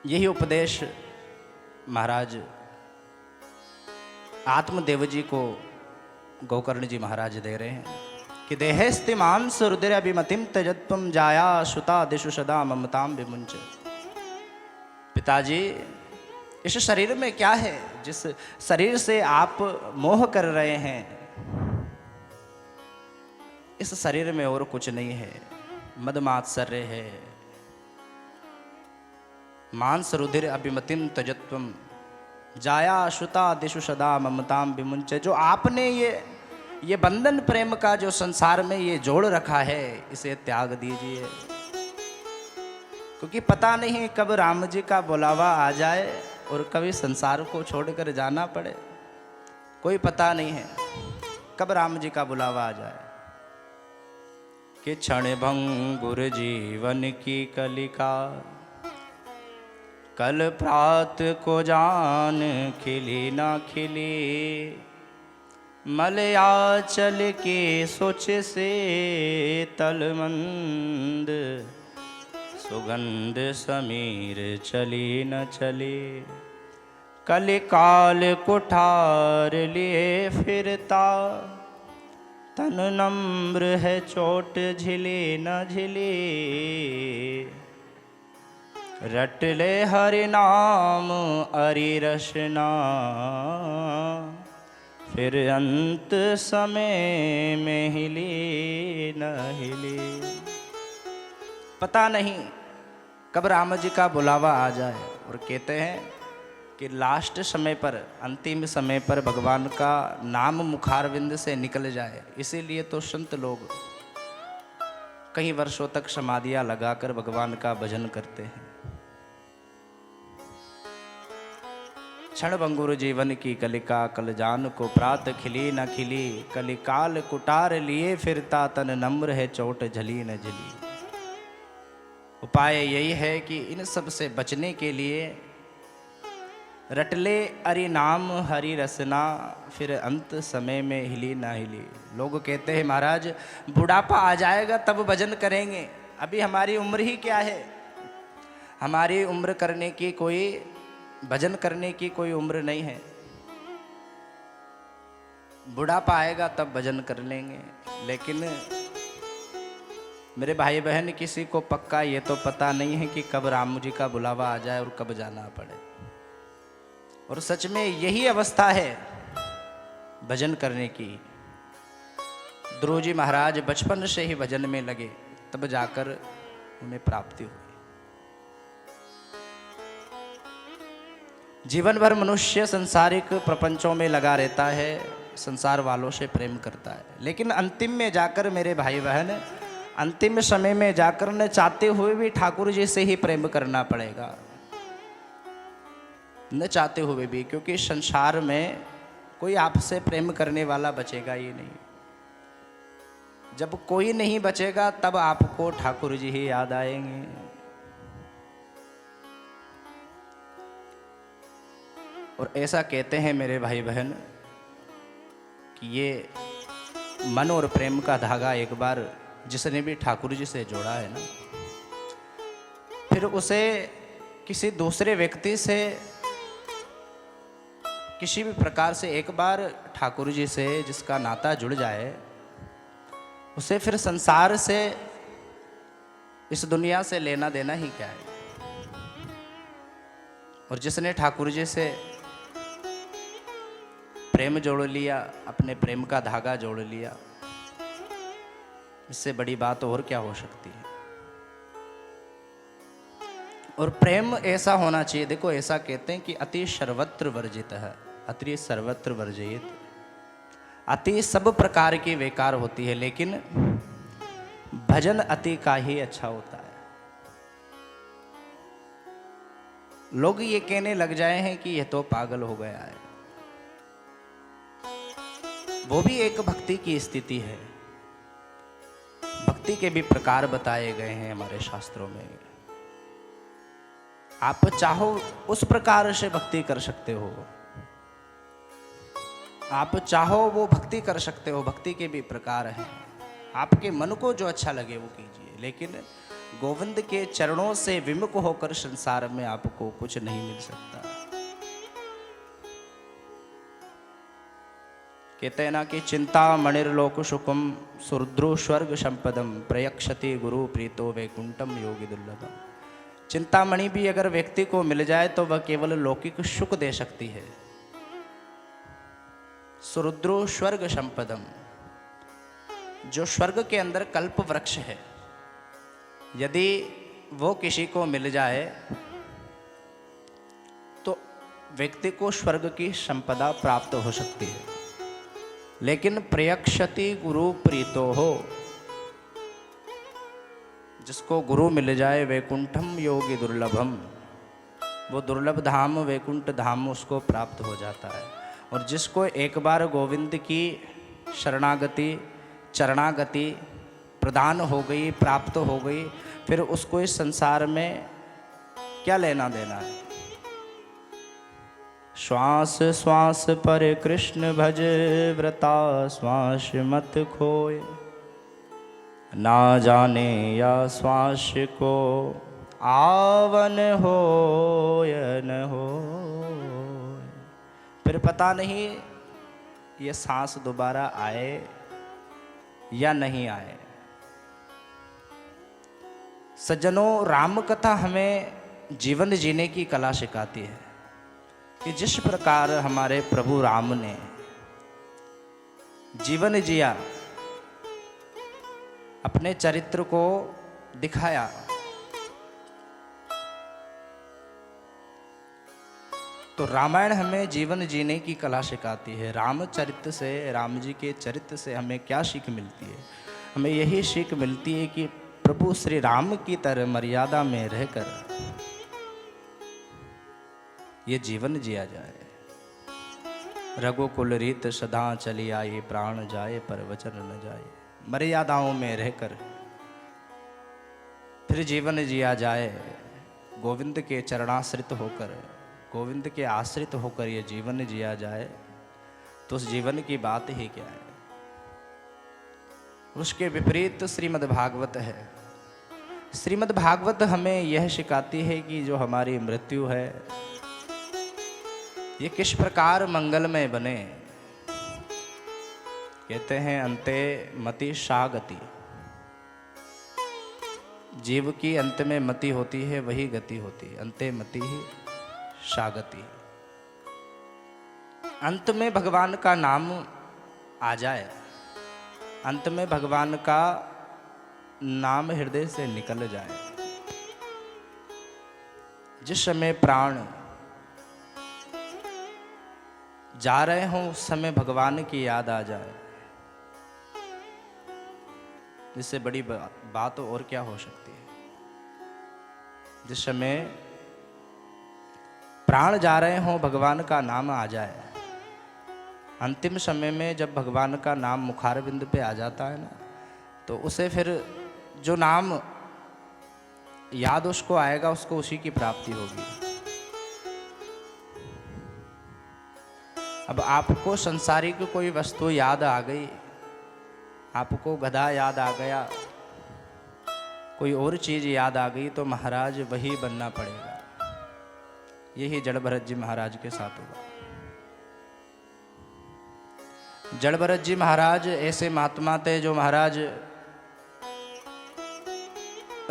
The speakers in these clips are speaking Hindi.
यही उपदेश महाराज आत्मदेव जी को गोकर्ण जी महाराज दे रहे हैं कि देहेस्ति मांस रुद्र अभिमतिम त्यजत्वम जाया सुता दिशु सदा ममताम विमुंच। पिताजी, इस शरीर में क्या है जिस शरीर से आप मोह कर रहे हैं? इस शरीर में और कुछ नहीं है, मदमात्सर्य है। मांस रुधिर अभिमतिम त्यजत्वम जाया श्रुता दिशु सदा ममताम विमुंचे। जो आपने ये बंधन प्रेम का जो संसार में ये जोड़ रखा है, इसे त्याग दीजिए, क्योंकि पता नहीं कब राम जी का बुलावा आ जाए और कभी संसार को छोड़कर जाना पड़े। कोई पता नहीं है कब राम जी का बुलावा आ जाए। कि क्षण भंगुर जीवन की कलिका, कल प्रात को जान खिली ना खिली। मलयाचल के सोच से तलमंद, सुगंध समीर चली न चली। कल काल कुठार लिए फिरता, तन नम्र है चोट झिली न झिली। रट ले हरि नाम अरि रसना, फिर अंत समय में हिली न हिली। पता नहीं कब राम जी का बुलावा आ जाए। और कहते हैं कि लास्ट समय पर, अंतिम समय पर भगवान का नाम मुखारविंद से निकल जाए, इसीलिए तो संत लोग कई वर्षों तक समाधियां लगाकर भगवान का भजन करते हैं। क्षण भंगुर जीवन की कलिका, कल जान को प्रात खिली न खिली। कलिकाल कुटार लिए फिरता, तन नम्र है चोट झली न झली। उपाय यही है कि इन सब से बचने के लिए रटले अरि नाम हरि रसना, फिर अंत समय में हिली ना हिली। लोग कहते हैं महाराज बुढ़ापा आ जाएगा तब भजन करेंगे, अभी हमारी उम्र ही क्या है। हमारी उम्र करने की कोई, भजन करने की कोई उम्र नहीं है। बुढ़ापा आएगा तब भजन कर लेंगे। लेकिन मेरे भाई बहन, किसी को पक्का ये तो पता नहीं है कि कब राम जी का बुलावा आ जाए और कब जाना पड़े। और सच में यही अवस्था है भजन करने की। ध्रुव जी महाराज बचपन से ही भजन में लगे, तब जाकर उन्हें प्राप्ति हुई। जीवन भर मनुष्य संसारिक प्रपंचों में लगा रहता है, संसार वालों से प्रेम करता है, लेकिन अंतिम में जाकर मेरे भाई बहन, अंतिम समय में जाकर न चाहते हुए भी ठाकुर जी से ही प्रेम करना पड़ेगा, न चाहते हुए भी, क्योंकि संसार में कोई आपसे प्रेम करने वाला बचेगा ही नहीं। जब कोई नहीं बचेगा तब आपको ठाकुर जी ही याद आएंगे। और ऐसा कहते हैं मेरे भाई बहन कि ये मन और प्रेम का धागा एक बार जिसने भी ठाकुर जी से जोड़ा है ना, फिर उसे किसी दूसरे व्यक्ति से, किसी भी प्रकार से एक बार ठाकुर जी से जिसका नाता जुड़ जाए, उसे फिर संसार से, इस दुनिया से लेना देना ही क्या है। और जिसने ठाकुर जी से प्रेम जोड़ लिया, अपने प्रेम का धागा जोड़ लिया, इससे बड़ी बात और क्या हो सकती है। और प्रेम ऐसा होना चाहिए, देखो ऐसा कहते हैं कि अति सर्वत्र वर्जित है, अति सर्वत्र वर्जित। अति सब प्रकार की बेकार होती है, लेकिन भजन अति का ही अच्छा होता है। लोग ये कहने लग जाए हैं कि यह तो पागल हो गया है, वो भी एक भक्ति की स्थिति है। भक्ति के भी प्रकार बताए गए हैं हमारे शास्त्रों में। आप चाहो उस प्रकार से भक्ति कर सकते हो, आप चाहो वो भक्ति कर सकते हो। भक्ति के भी प्रकार हैं, आपके मन को जो अच्छा लगे वो कीजिए। लेकिन गोविंद के चरणों से विमुख होकर संसार में आपको कुछ नहीं मिल सकता। कहते हैं ना कि चिंता मणिर्लोक सुखम सुरुद्रु स्वर्ग संपदम प्रयक्षति गुरु प्रीतो वैकुंठम योगी दुर्लभम। चिंतामणि भी अगर व्यक्ति को मिल जाए तो वह केवल लौकिक सुख दे सकती है। सुरुद्रु स्वर्ग संपदम, जो स्वर्ग के अंदर कल्प वृक्ष है, यदि वो किसी को मिल जाए तो व्यक्ति को स्वर्ग की संपदा प्राप्त हो सकती है। लेकिन प्रयक्षति गुरु प्रीतो हो, जिसको गुरु मिल जाए वैकुंठम योगी दुर्लभम, वो दुर्लभ धाम वैकुंठ धाम उसको प्राप्त हो जाता है। और जिसको एक बार गोविंद की शरणागति चरणागति प्रदान हो गई, प्राप्त हो गई, फिर उसको इस संसार में क्या लेना देना है। श्वास श्वास पर कृष्ण भज व्रता श्वास मत खोए, ना जाने या श्वास को आवन हो या न हो। फिर पता नहीं ये सांस दोबारा आए या नहीं आए। सज्जनों, राम कथा हमें जीवन जीने की कला सिखाती है कि जिस प्रकार हमारे प्रभु राम ने जीवन जिया, अपने चरित्र को दिखाया, तो रामायण हमें जीवन जीने की कला सिखाती है। रामचरित्र से, राम जी के चरित्र से हमें क्या सीख मिलती है? हमें यही सीख मिलती है कि प्रभु श्री राम की तरह मर्यादा में रहकर ये जीवन जिया जाए। रघुकुल रीत सदा चली आई, प्राण जाए पर वचन न जाए। मर्यादाओं में रहकर फिर जीवन जिया जाए, गोविंद के चरणाश्रित होकर, गोविंद के आश्रित होकर ये जीवन जिया जाए, तो उस जीवन की बात ही क्या है। उसके विपरीत श्रीमद् भागवत है। श्रीमद् भागवत हमें यह सिखाती है कि जो हमारी मृत्यु है ये किस प्रकार मंगलमय बने। कहते हैं अंते मति शागति, जीव की अंत में मति होती है, वही गति होती है। अंते मति ही शागति, अंत में भगवान का नाम आ जाए, अंत में भगवान का नाम हृदय से निकल जाए। जिस समय प्राण जा रहे हों उस समय भगवान की याद आ जाए, इससे बड़ी बात और क्या हो सकती है। जिस समय प्राण जा रहे हों भगवान का नाम आ जाए, अंतिम समय में जब भगवान का नाम मुखारबिंद पे आ जाता है ना, तो उसे फिर जो नाम याद उसको आएगा, उसको उसी की प्राप्ति होगी। अब आपको संसारिक कोई वस्तु याद आ गई, आपको गधा याद आ गया, कोई और चीज याद आ गई, तो महाराज वही बनना पड़ेगा। यही जड़ भरत जी महाराज के साथ हुआ। जड़ भरत जी महाराज ऐसे महात्मा थे जो महाराज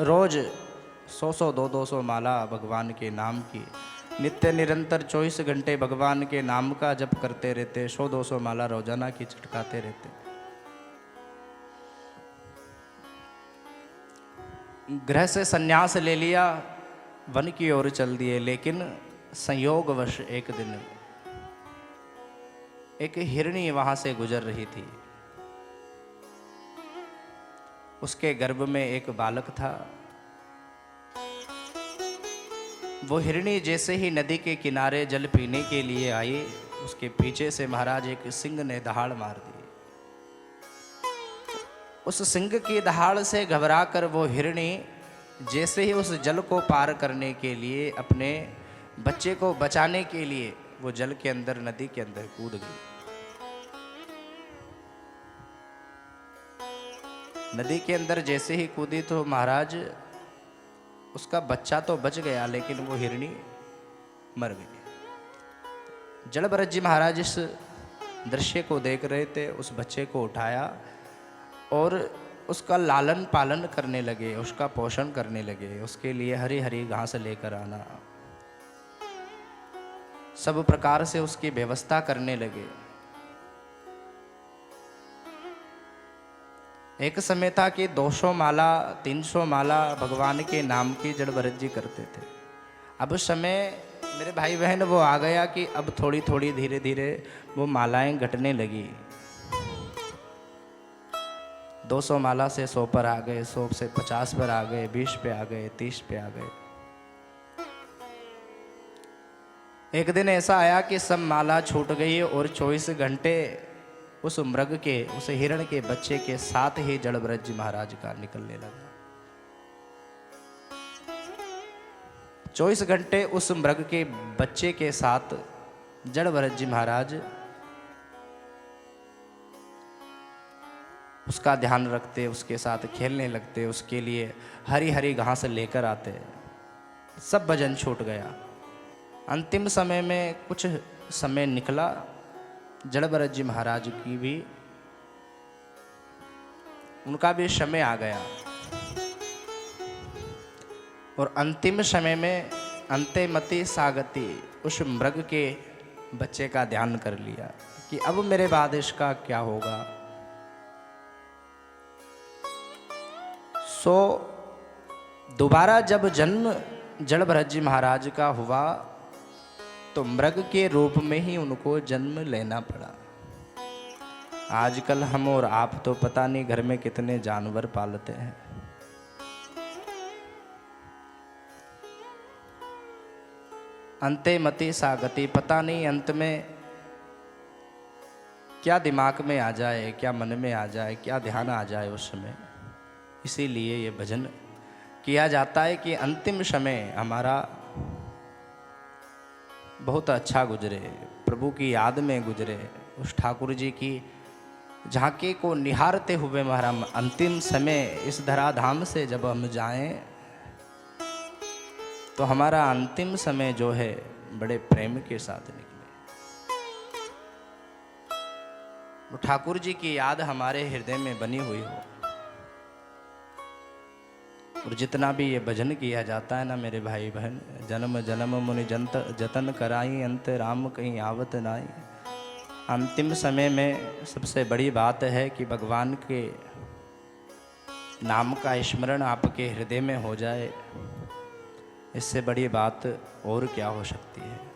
रोज 100 200 माला भगवान के नाम की नित्य निरंतर 24 घंटे भगवान के नाम का जप करते रहते। 100 200 माला रोजाना की चटकाते रहते। गृह से संन्यास ले लिया, वन की ओर चल दिए। लेकिन संयोगवश एक दिन एक हिरणी वहां से गुजर रही थी। उसके गर्भ में एक बालक था। वो हिरणी जैसे ही नदी के किनारे जल पीने के लिए आई, उसके पीछे से महाराज एक सिंह ने दहाड़ मार दी। उस सिंह की दहाड़ से घबराकर वो हिरणी जैसे ही उस जल को पार करने के लिए, अपने बच्चे को बचाने के लिए वो जल के अंदर, नदी के अंदर कूद गई। नदी के अंदर जैसे ही कूदी तो महाराज उसका बच्चा तो बच गया, लेकिन वो हिरणी मर गई। जड़ भरत जी महाराज इस दृश्य को देख रहे थे, उस बच्चे को उठाया और उसका लालन पालन करने लगे, उसका पोषण करने लगे, उसके लिए हरी हरी घास लेकर आना, सब प्रकार से उसकी व्यवस्था करने लगे। एक समय था कि 200 माला 300 माला भगवान के नाम की जड़ भरत जी करते थे। अब उस समय मेरे भाई बहन वो आ गया कि अब थोड़ी थोड़ी धीरे धीरे वो मालाएं घटने लगी। 200 माला से 100 पर आ गए, 100 से 50 पर आ गए, 20 पे आ गए, 30 पे आ गए। एक दिन ऐसा आया कि सब माला छूट गई और 24 घंटे उस मृग के, उस हिरण के बच्चे के साथ ही जड़ भरत जी महाराज का निकलने लगा। 24 घंटे उस मृग के बच्चे के साथ जड़ भरत जी महाराज उसका ध्यान रखते, उसके साथ खेलने लगते, उसके लिए हरी हरी घास लेकर आते। सब भजन छूट गया। अंतिम समय में कुछ समय निकला, जड़ भरत जी महाराज की भी, उनका भी समय आ गया। और अंतिम समय में अंतेमति सागति, उस मृग के बच्चे का ध्यान कर लिया कि अब मेरे बाद इसका क्या होगा। सो दोबारा जब जन्म जड़ भरत जी महाराज का हुआ तो मृग के रूप में ही उनको जन्म लेना पड़ा। आजकल हम और आप तो पता नहीं घर में कितने जानवर पालते हैं। अंतेमति सागति, पता नहीं अंत में क्या दिमाग में आ जाए, क्या मन में आ जाए, क्या ध्यान आ जाए उस समय। इसीलिए ये भजन किया जाता है कि अंतिम समय हमारा बहुत अच्छा गुजरे, प्रभु की याद में गुजरे, उस ठाकुर जी की झांकी को निहारते हुए हमारा अंतिम समय इस धराधाम से जब हम जाएं तो हमारा अंतिम समय जो है बड़े प्रेम के साथ निकले। वो ठाकुर जी की याद हमारे हृदय में बनी हुई हो। और जितना भी ये भजन किया जाता है ना मेरे भाई बहन, जन्म जन्म मुनि जतन कराई, अंत राम कहीं आवत नाई। अंतिम समय में सबसे बड़ी बात है कि भगवान के नाम का स्मरण आपके हृदय में हो जाए। इससे बड़ी बात और क्या हो सकती है।